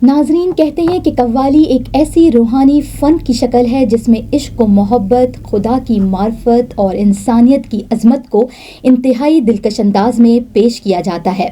नाजरीन, कहते हैं कि कव्वाली एक ऐसी रूहानी फ़न की शक्ल है जिसमें इश्क व मोहब्बत, खुदा की मार्फत और इंसानियत की अज़मत को इंतहाई दिलकश अंदाज में पेश किया जाता है।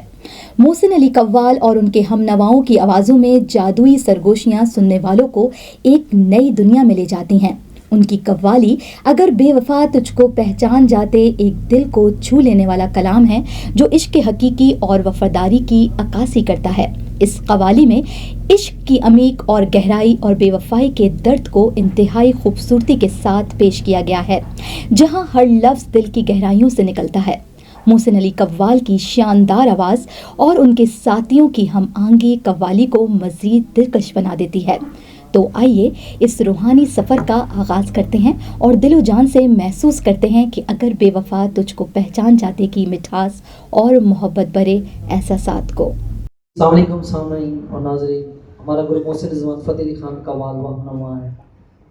मोहसिन अली कव्वाल और उनके हमनवाओं की आवाज़ों में जादुई सरगोशियाँ सुनने वालों को एक नई दुनिया में ले जाती हैं। उनकी कव्वाली अगर बेवफा तुझको पहचान जाते एक दिल को छू लेने वाला कलाम है जो इश्क हकीकी और वफादारी की अक्कासी करता है। इस कव्वाली में इश्क की अमीक और गहराई और बेवफाई के दर्द को इंतहाई खूबसूरती के साथ पेश किया गया है, जहां हर लफ्ज़ दिल की गहराइयों से निकलता है। मोहसिन अली कव्वाल की शानदार आवाज़ और उनके साथियों की हम आंगी कव्वाली को मज़ीद दिलकश बना देती है। तो आइए इस रूहानी सफ़र का आगाज़ करते हैं और दिलो जान से महसूस करते हैं कि अगर बेवफा तुझको पहचान जाते की मिठास और मोहब्बत भरे एहसासात को। अस्सलाम वालेकुम सामईन और नाज़रीन, हमारा ग्रुप मोहसिन रिजवान फ़तेह अली खान कव्वाल व हमनवा है।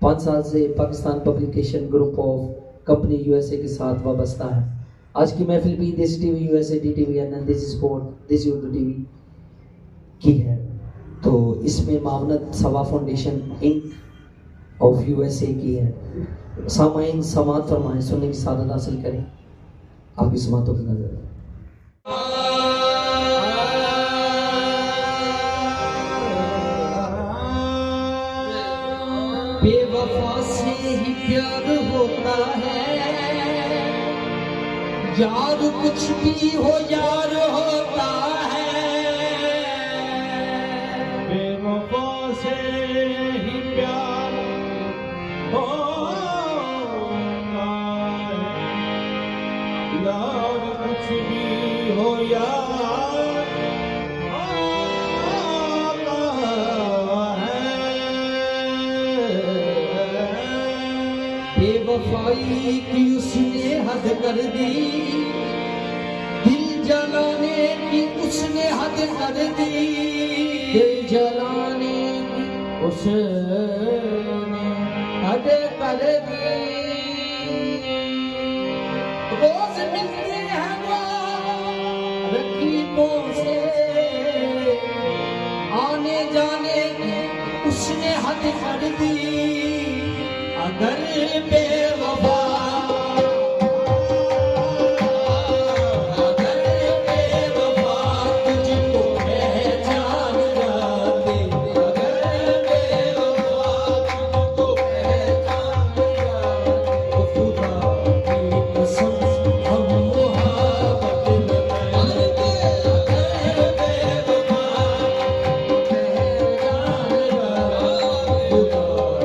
5 साल से Pakistan publication group of company USA के साथ वाबस्ता है। आज की महफिल भी देसी टीवी यूएसए DTV एंड देसी स्पोर्ट देसी उर्दू टीवी की है। तो इसमें मावनत सवा फाउंडेशन इंक ऑफ यूएसए की है। सामाईन समात फरमाएं, सुनने की सादत हासिल करें। आपकी समातों की नजर बेवफा से ही प्यार होता है, यार कुछ भी हो यार होता है। बेवफा से ही प्यार होता है, यार कुछ भी हो यार बेवफाई की उसने हद कर दी, दिल जलाने की उसने हद कर दी, दिल जलाने की उसने हद कर दी। रोज मिलते हैं वो रकीबों से, आने जाने की उसने हद कर दी। अगर बेवफा तुझको पहचान जाते, अगर बेवफा तुझको पहचान जाते, तो खुदा की कसम हम मोहब्बत न करते। अगर बेवफा पहचान जाते, खुदा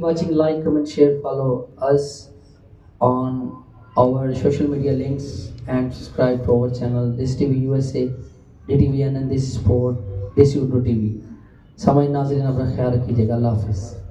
watching, like, comment, share, follow us on our social media links and subscribe to our channel This TV USA, DTVN and This Sport, This Urdu TV. सामान्य नाज़रीन अपना ख्याल रखिएगा। अल्लाह हाफिज़।